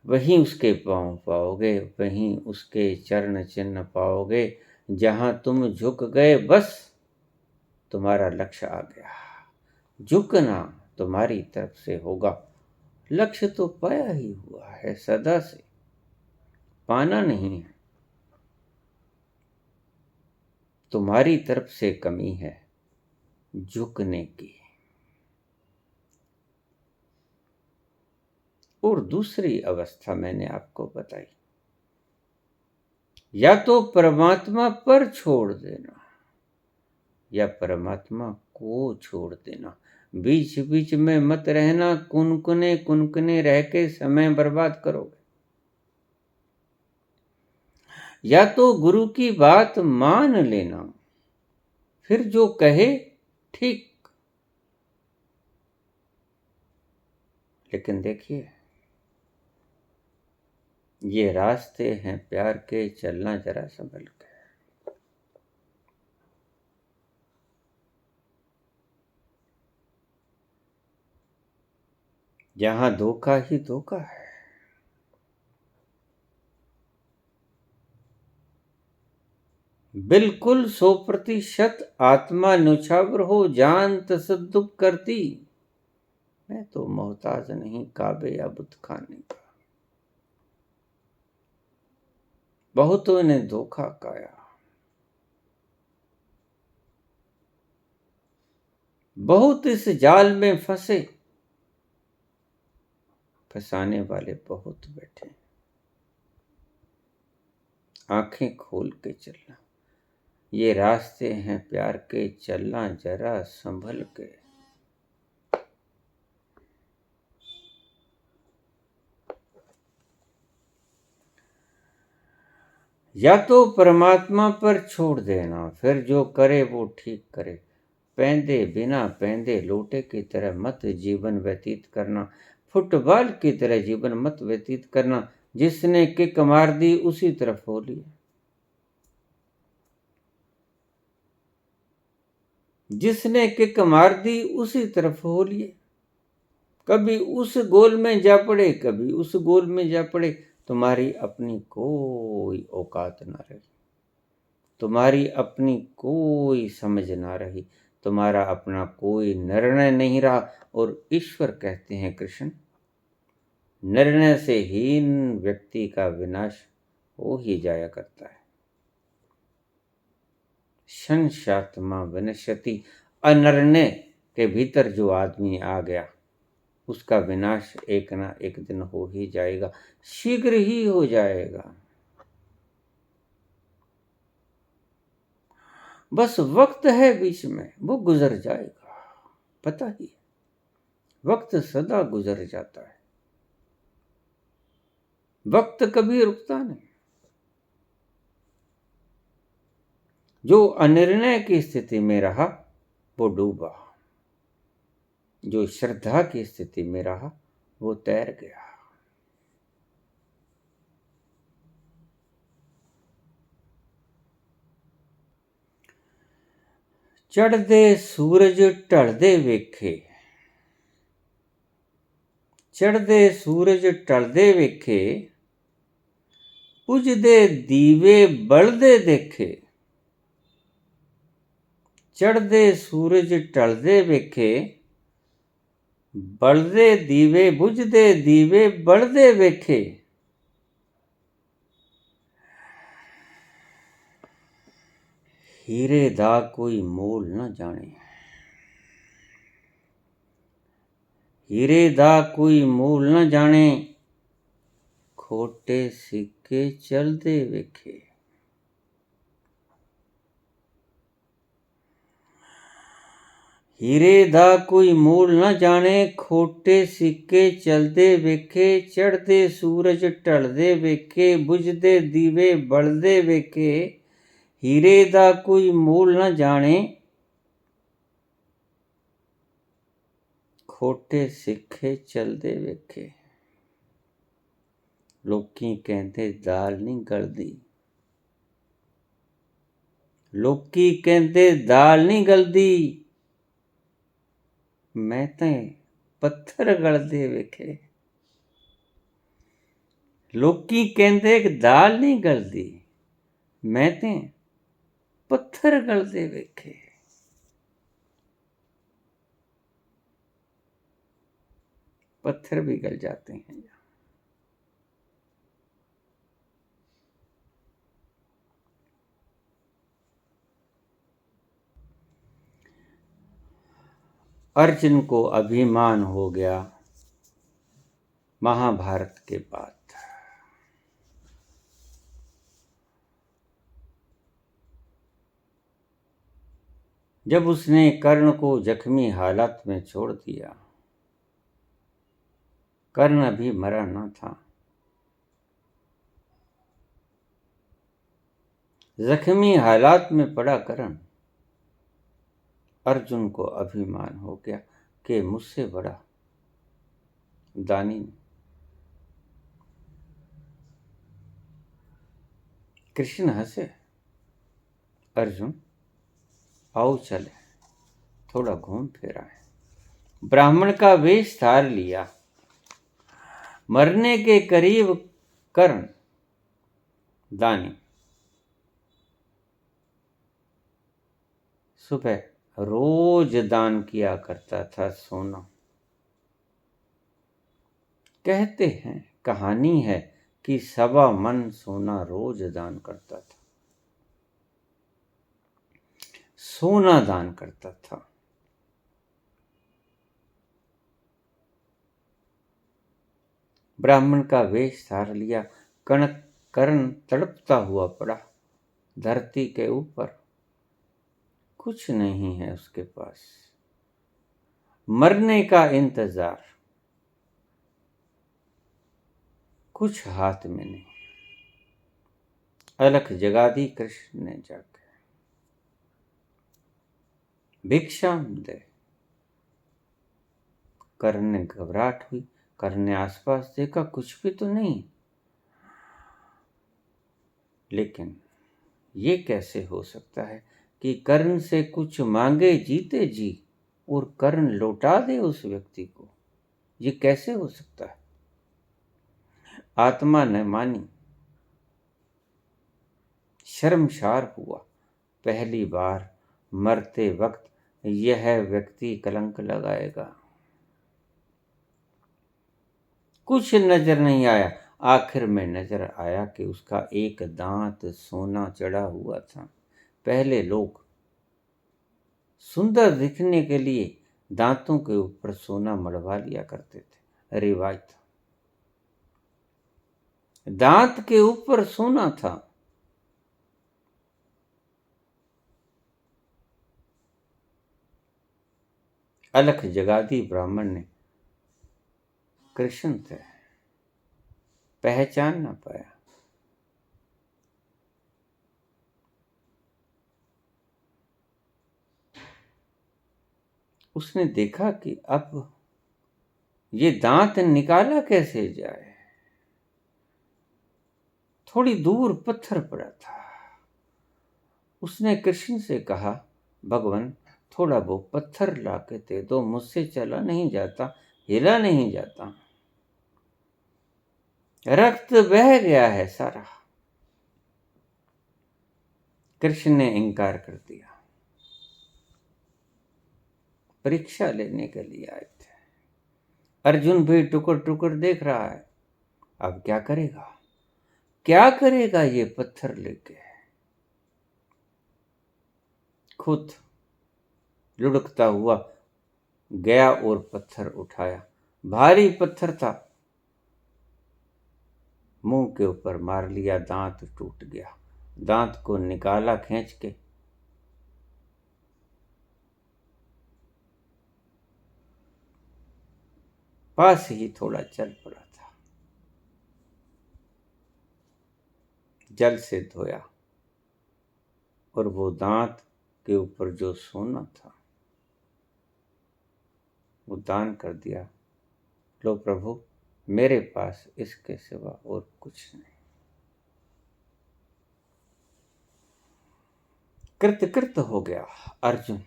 वहीं उसके पांव पाओगे, वहीं उसके चरण चिन्ह पाओगे। जहां तुम झुक गए, बस तुम्हारा लक्ष्य आ गया। झुकना तुम्हारी तरफ से होगा। लक्ष्य तो पाया ही हुआ है सदा से, पाना नहीं है। तुम्हारी तरफ से कमी है झुकने की। और दूसरी अवस्था मैंने आपको बताई, या तो परमात्मा पर छोड़ देना या परमात्मा को छोड़ देना। बीच बीच में मत रहना, कुनकुने कुनकुने रह के समय बर्बाद करोगे। या तो गुरु की बात मान लेना, फिर जो कहे ठीक। लेकिन देखिए, ये रास्ते हैं प्यार के, चलना जरा संभल के। जहां धोखा ही धोखा है। बिल्कुल 100% आत्मा न्यौछावर हो, जान तसद्दुक करती। मैं तो मोहताज नहीं काबे या बुत खाने का। बहुतों ने धोखा खाया, बहुत इस जाल में फंसे, फंसाने वाले बहुत बैठे। आंखें खोल के चलना, ये रास्ते हैं प्यार के, चलना जरा संभल के। या तो परमात्मा पर छोड़ देना, फिर जो करे वो ठीक करे। पैंदे बिना पैंदे लोटे की तरह मत जीवन व्यतीत करना, फुटबॉल की तरह जीवन मत व्यतीत करना। जिसने किक मार दी उसी तरफ हो लिया, जिसने किक मार दी उसी तरफ हो लिए। कभी उस गोल में जा पड़े, कभी उस गोल में जा पड़े। तुम्हारी अपनी कोई औकात ना रही, तुम्हारी अपनी कोई समझ ना रही, तुम्हारा अपना कोई निर्णय नहीं रहा। और ईश्वर कहते हैं, कृष्ण, निर्णय से हीन व्यक्ति का विनाश हो ही जाया करता है। संशात्मा विनश्यति, अनिर्णय के भीतर जो आदमी आ गया उसका विनाश एक ना एक दिन हो ही जाएगा, शीघ्र ही हो जाएगा। बस वक्त है बीच में, वो गुजर जाएगा, पता ही है। वक्त सदा गुजर जाता है, वक्त कभी रुकता नहीं। जो अनिर्णय की स्थिति में रहा वो डूबा, जो श्रद्धा की स्थिति में रहा वो तैर गया। चढ़दे सूरज ढलदे वेखे, चढ़दे सूरज ढलदे वेखे, बुझदे दीवे बलदे देखे। चढ़दे सूरज ढलदे वेखे, बलदे दीवे, बुझदे दीवे बलदे वेखे। हीरे दा कोई मोल न जाने, हीरे दा कोई मोल न जाने, खोटे सिक्के चलदे वेखे। हीरे दा कोई मोल न जाने, खोटे सिक्के चलदे वेखे। चढ़दे सूरज ढलदे वेखे, बुझदे दीवे बलदे वेखे। हीरे दा कोई मोल न जाने, खोटे सिक्के चलदे वेखे। लोकी कहंदे दाल नहीं गलदी, लोकी कहंदे दाल नहीं गलदी, मैं ते पत्थर गलदे वेखे। लोकी कहंदे दाल नहीं गलदी, मैं ते पत्थर गलदे वेखे। पत्थर भी गल जाते हैं। अर्जुन को अभिमान हो गया महाभारत के बाद। जब उसने कर्ण को जख्मी हालत में छोड़ दिया, कर्ण अभी मरा न था। जख्मी हालात में पड़ा कर्ण, अर्जुन को अभिमान हो गया कि मुझसे बड़ा दानी। कृष्ण हंसे, अर्जुन आओ चले, थोड़ा घूम फिर आए। ब्राह्मण का वेश धार लिया, मरने के करीब कर्ण दानी सुबह रोज दान किया करता था सोना। कहते हैं, कहानी है कि 1.25 मन सोना रोज दान करता था, सोना दान करता था। ब्राह्मण का वेश धार लिया, कर्ण तड़पता हुआ पड़ा धरती के ऊपर। कुछ नहीं है उसके पास, मरने का इंतजार, कुछ हाथ में नहीं। अलख जगा दी कृष्ण ने जाकर, भिक्षाम दे। कर्ण ने घबराहट हुई, कर्ण ने आसपास देखा, कुछ भी तो नहीं। लेकिन ये कैसे हो सकता है कि कर्ण से कुछ मांगे जीते जी और कर्ण लौटा दे उस व्यक्ति को? ये कैसे हो सकता है? आत्मा ने मानी, शर्मसार हुआ। पहली बार मरते वक्त यह व्यक्ति कलंक लगाएगा। कुछ नजर नहीं आया, आखिर में नजर आया कि उसका एक दांत सोना चढ़ा हुआ था। पहले लोग सुंदर दिखने के लिए दांतों के ऊपर सोना मढ़वा लिया करते थे, रिवायत। दांत के ऊपर सोना था। अलख जगा दी ब्राह्मण ने। कृष्ण थे, पहचान ना पाया। उसने देखा कि अब ये दांत निकाला कैसे जाए। थोड़ी दूर पत्थर पड़ा था। उसने कृष्ण से कहा, भगवान थोड़ा वो पत्थर ला के दे दो, मुझसे चला नहीं जाता, हिला नहीं जाता, रक्त बह गया है सारा। कृष्ण ने इनकार कर दिया। परीक्षा लेने के लिए आए थे। अर्जुन भी टुकड़ टुकड़ देख रहा है। अब क्या करेगा, क्या करेगा ये पत्थर लेके? खुद लुढ़कता हुआ गया और पत्थर उठाया। भारी पत्थर था, मुंह के ऊपर मार लिया, दांत टूट गया। दांत को निकाला खींच के, पास ही थोड़ा चल पड़ा था, जल से धोया और वो दांत के ऊपर जो सोना था वो दान कर दिया। लो प्रभु, मेरे पास इसके सिवा और कुछ नहीं। कृत हो गया अर्जुन।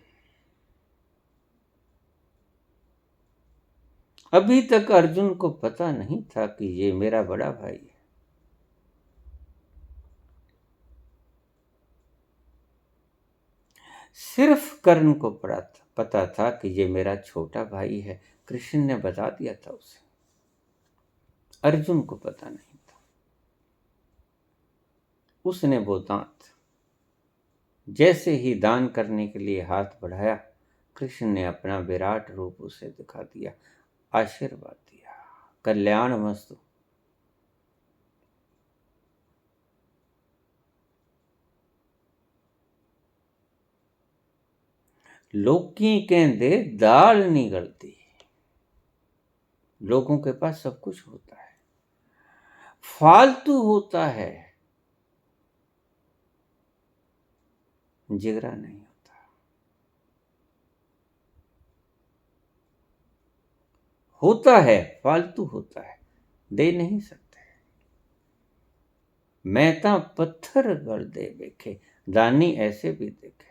अभी तक अर्जुन को पता नहीं था कि ये मेरा बड़ा भाई है। सिर्फ कर्ण को पता था कि ये मेरा छोटा भाई है। कृष्ण ने बता दिया था उसे, अर्जुन को पता नहीं था। उसने वो दांत जैसे ही दान करने के लिए हाथ बढ़ाया, कृष्ण ने अपना विराट रूप उसे दिखा दिया, आशीर्वाद दिया, कल्याण मस्तु। लोकी कहते दाल नहीं गलती। लोगों के पास सब कुछ होता है, फालतू होता है, जिगरा नहीं होता। होता है, फालतू होता है, दे नहीं सकते। मैं ता पत्थर गल दे देखे, दानी ऐसे भी देखे।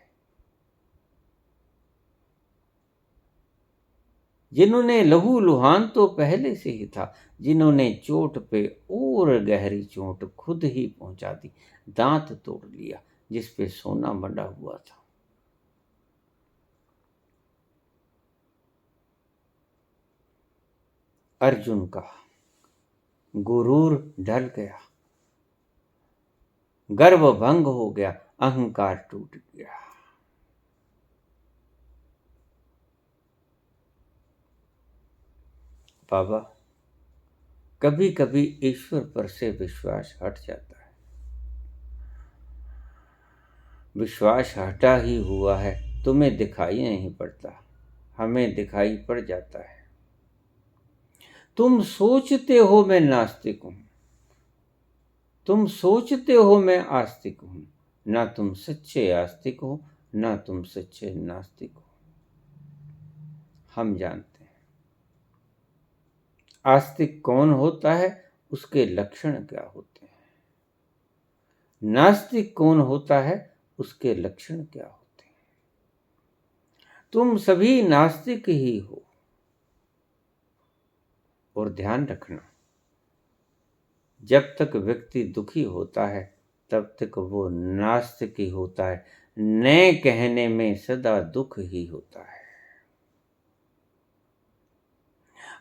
जिन्होंने लहू लुहान तो पहले से ही था, जिन्होंने चोट पे और गहरी चोट खुद ही पहुंचा दी, दांत तोड़ लिया जिस पे सोना मंडा हुआ था। अर्जुन का गुरूर ढल गया, गर्व भंग हो गया, अहंकार टूट गया। बाबा, कभी कभी ईश्वर पर से विश्वास हट जाता है। विश्वास हटा ही हुआ है, तुम्हें दिखाई नहीं पड़ता, हमें दिखाई पड़ जाता है। तुम सोचते हो मैं नास्तिक हूं, तुम सोचते हो मैं आस्तिक हूं, ना तुम सच्चे आस्तिक हो, ना तुम सच्चे नास्तिक हो। हम जानते हैं आस्तिक कौन होता है, उसके लक्षण क्या होते हैं। नास्तिक कौन होता है, उसके लक्षण क्या होते हैं। तुम सभी नास्तिक ही हो। और ध्यान रखना, जब तक व्यक्ति दुखी होता है तब तक वो नास्तिक ही होता है। न कहने में सदा दुख ही होता है,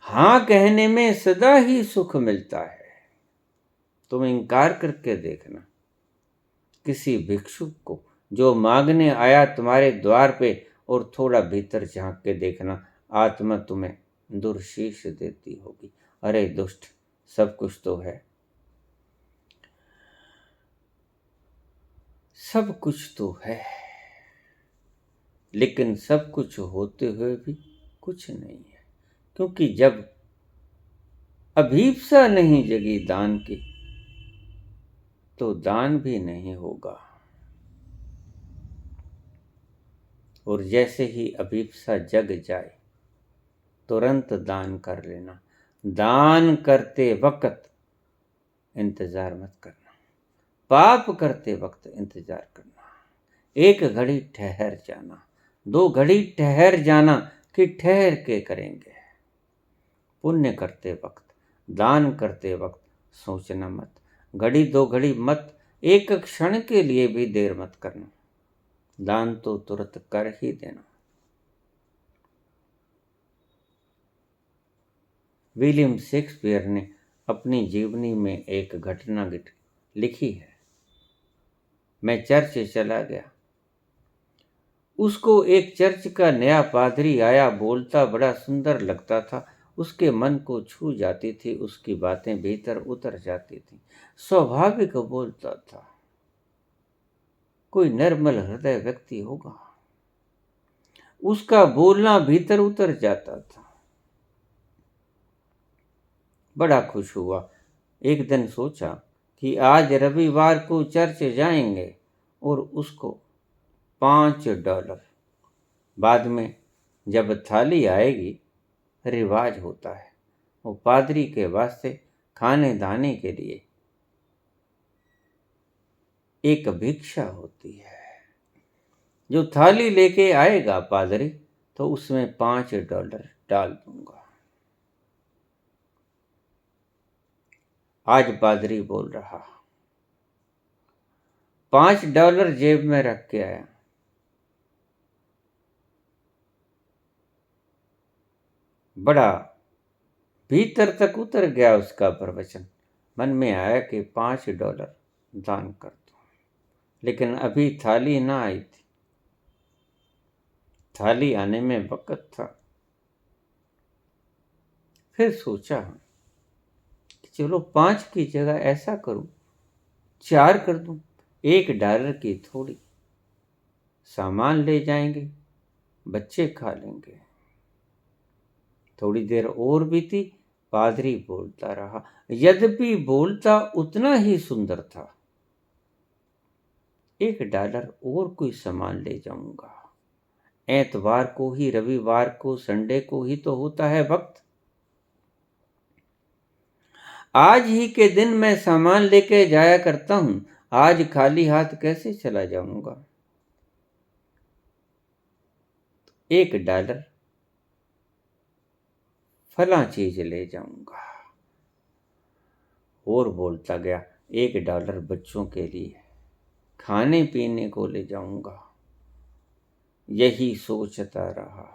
हाँ कहने में सदा ही सुख मिलता है। तुम इनकार करके देखना, किसी भिक्षुक को जो मांगने आया तुम्हारे द्वार पे, और थोड़ा भीतर झांक के देखना, आत्मा तुम्हें दुर्शीष देती होगी। अरे दुष्ट, सब कुछ तो है, सब कुछ तो है, लेकिन सब कुछ होते हुए भी कुछ नहीं है। क्योंकि जब अभीप्सा नहीं जगी दान की, तो दान भी नहीं होगा। और जैसे ही अभीप्सा जग जाए, तुरंत दान कर लेना। दान करते वक्त इंतजार मत करना, पाप करते वक्त इंतजार करना। एक घड़ी ठहर जाना, 2 घड़ी ठहर जाना कि ठहर के करेंगे। पुण्य करते वक्त, दान करते वक्त सोचना मत, घड़ी 2 घड़ी मत, एक क्षण के लिए भी देर मत करना। दान तो तुरंत कर ही देना। विलियम शेक्सपियर ने अपनी जीवनी में एक घटना लिखी है। मैं चर्च चला गया, उसको एक चर्च का नया पादरी आया, बोलता बड़ा सुंदर लगता था। उसके मन को छू जाती थी, उसकी बातें भीतर उतर जाती थी। स्वाभाविक बोलता था, कोई निर्मल हृदय व्यक्ति होगा। उसका बोलना भीतर उतर जाता था। बड़ा खुश हुआ। एक दिन सोचा कि आज रविवार को चर्च जाएंगे और उसको $5, बाद में जब थाली आएगी, रिवाज होता है, वो पादरी के वास्ते खाने दाने के लिए एक भिक्षा होती है। जो थाली लेके आएगा पादरी, तो उसमें $5 डाल दूंगा। आज पादरी बोल रहा, $5 जेब में रख के आया। बड़ा भीतर तक उतर गया उसका प्रवचन। मन में आया कि $5 दान कर दूं, लेकिन अभी थाली ना आई थी। थाली आने में वक्त था। फिर सोचा कि चलो 5 की जगह ऐसा करूं, 4 कर दूं। $1 की थोड़ी, सामान ले जाएंगे, बच्चे खा लेंगे। थोड़ी देर और बीती, पादरी बोलता रहा। यद्यपि बोलता उतना ही सुंदर था। $1 और कोई सामान ले जाऊंगा। एतवार को ही, रविवार को, संडे को ही तो होता है वक्त। आज ही के दिन मैं सामान लेके जाया करता हूं, आज खाली हाथ कैसे चला जाऊंगा। $1 फला चीज ले जाऊंगा। और बोलता गया, $1 बच्चों के लिए खाने पीने को ले जाऊंगा। यही सोचता रहा।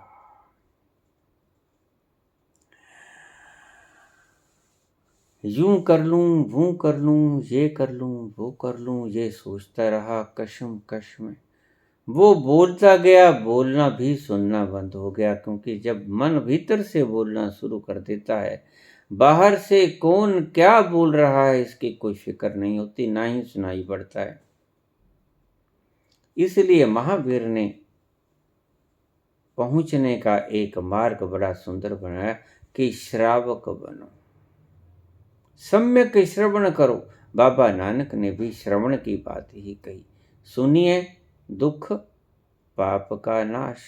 यूं कर लूं, वो कर लूं, ये कर लूं, वो कर लूं, ये सोचता रहा कश्मकश में। वो बोलता गया, बोलना भी सुनना बंद हो गया, क्योंकि जब मन भीतर से बोलना शुरू कर देता है, बाहर से कौन क्या बोल रहा है इसकी कोई फिक्र नहीं होती, ना ही सुनाई पड़ता है। इसलिए महावीर ने पहुंचने का एक मार्ग बड़ा सुंदर बनाया कि श्रावक बनो, सम्यक श्रवण करो। बाबा नानक ने भी श्रवण की बात ही कही। सुनिए, दुख पाप का नाश।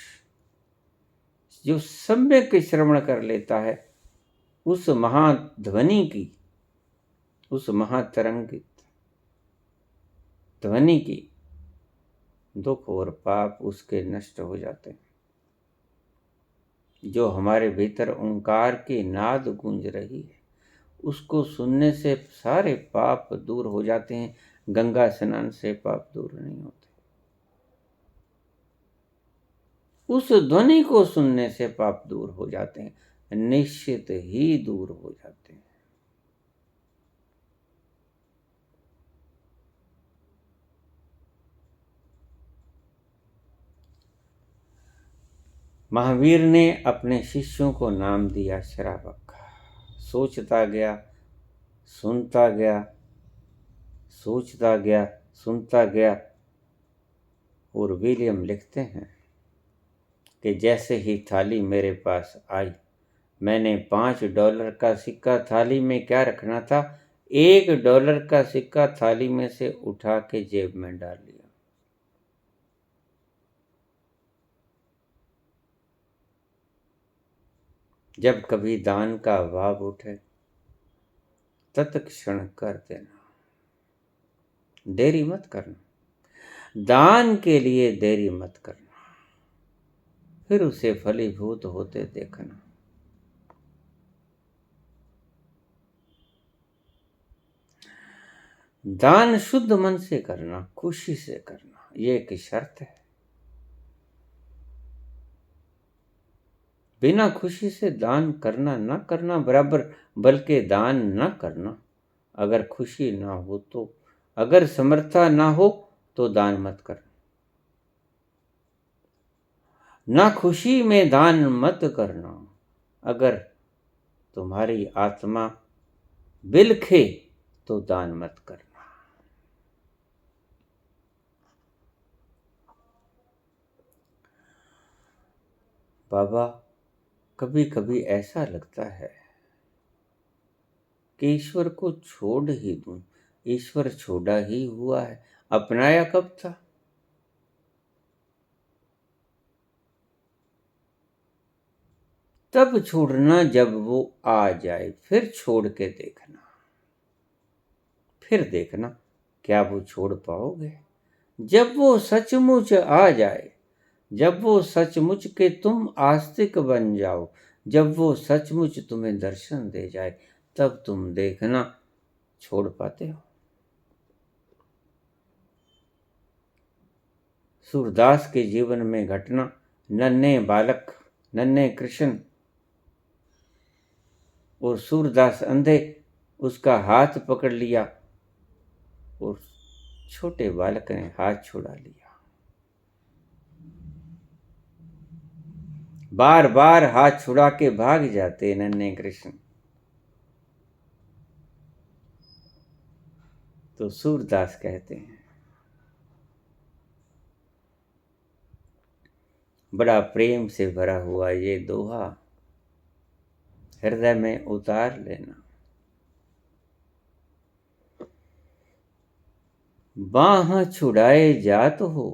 जो सम्यक श्रवण कर लेता है, उस महाध्वनि की, उस महातरंगित ध्वनि की, दुख और पाप उसके नष्ट हो जाते हैं। जो हमारे भीतर ओंकार की नाद गूंज रही है, उसको सुनने से सारे पाप दूर हो जाते हैं। गंगा स्नान से पाप दूर नहीं होते। उस ध्वनि को सुनने से पाप दूर हो जाते हैं, निश्चित ही दूर हो जाते हैं। महावीर ने अपने शिष्यों को नाम दिया श्रावक। सोचता गया, सुनता गया, सोचता गया, सुनता गया। और विलियम लिखते हैं कि जैसे ही थाली मेरे पास आई, मैंने $5 का सिक्का थाली में क्या रखना था, $1 का सिक्का थाली में से उठा के जेब में डाल लिया। जब कभी दान का भाव उठे, तत्क्षण कर देना, देरी मत करना। दान के लिए देरी मत करना, फिर उसे फलीभूत होते देखना। दान शुद्ध मन से करना, खुशी से करना, ये एक शर्त है। बिना खुशी से दान करना ना करना बराबर, बल्कि दान ना करना। अगर खुशी ना हो तो, अगर समर्था ना हो तो दान मत करना। ना खुशी में दान मत करना, अगर तुम्हारी आत्मा बिलखे तो दान मत करना। बाबा, कभी कभी ऐसा लगता है कि ईश्वर को छोड़ ही दूं। ईश्वर छोड़ा ही हुआ है, अपनाया कब था? तब छोड़ना जब वो आ जाए, फिर छोड़ के देखना। फिर देखना क्या वो छोड़ पाओगे? जब वो सचमुच आ जाए, जब वो सचमुच के तुम आस्तिक बन जाओ, जब वो सचमुच तुम्हें दर्शन दे जाए, तब तुम देखना छोड़ पाते हो। सूरदास के जीवन में घटना, नन्हे बालक, नन्हे कृष्ण और सूरदास अंधे, उसका हाथ पकड़ लिया और छोटे बालक ने हाथ छुड़ा लिया। बार बार हाथ छुड़ा के भाग जाते नन्हे कृष्ण। तो सूरदास कहते हैं, बड़ा प्रेम से भरा हुआ ये दोहा हृदय में उतार लेना। बाह छुड़ाए जात हो,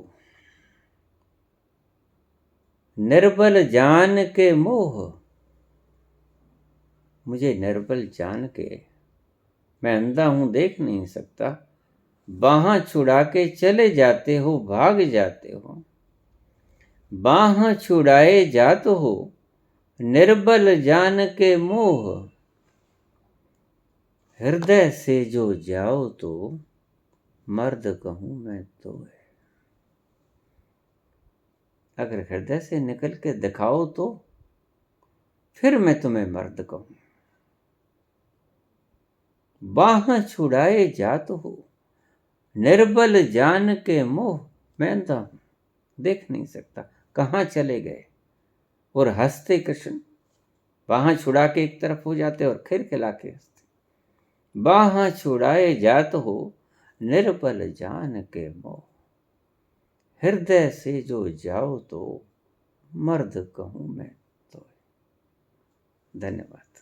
निर्बल जान के मोह। मुझे निर्बल जान के, मैं अंधा हूं, देख नहीं सकता, बाह छुड़ा के चले जाते हो, भाग जाते हो। बाह छुड़ाए जात हो, निर्बल जान के मोह। हृदय से जो जाओ तो मर्द कहूं मैं तो है। अगर हृदय से निकल के दिखाओ तो फिर मैं तुम्हें मर्द कहूं। बाह छुड़ाए जात हो, निर्बल जान के मोह। मैं अंधा हूं, देख नहीं सकता, कहाँ चले गए। और हंसते कृष्ण, बाह छुड़ा के एक तरफ हो जाते और खिर खिला के हंसते। बाह छुड़ाए जात हो, निर्बल जान के मोह। हृदय से जो जाओ तो मर्द कहूं मैं तो। धन्यवाद।